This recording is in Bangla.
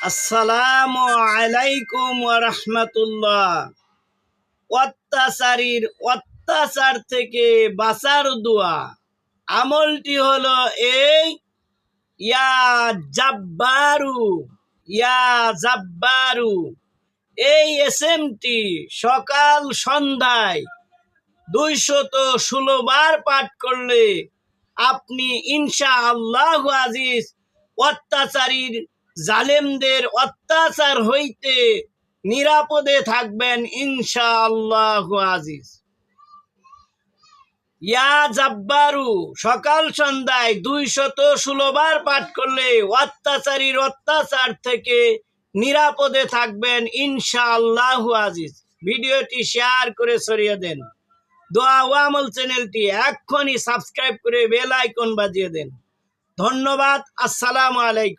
আসসালামু আলাইকুম ওয়া রাহমাতুল্লাহ। অত্যাচারীর অত্যাচার থেকে বাঁচার দোয়া আমলটি হলো এই, ইয়া জাব্বারু, ইয়া জাব্বারু। এই এসএমটি সকাল সন্ধ্যায় 216 বার পাঠ করলে আপনি ইনশাআল্লাহ আজিজ অত্যাচারীর জালেমদের অত্যাচার হইতে নিরাপদে থাকবেন ইনশাআল্লাহ আজিজ। ইয়া জাব্বারু সকাল সন্ধ্যায় 216 বার পাঠ করলে অত্যাচারীর অত্যাচার থেকে নিরাপদে থাকবেন ইনশাআল্লাহ আজিজ। ভিডিওটি শেয়ার করে ছড়িয়ে দেন। দোয়া ও আমল চ্যানেলটি এক্ষুনি সাবস্ক্রাইব করে বেল আইকন বাজিয়ে দেন। ধন্যবাদ। আসসালামু আলাইকুম।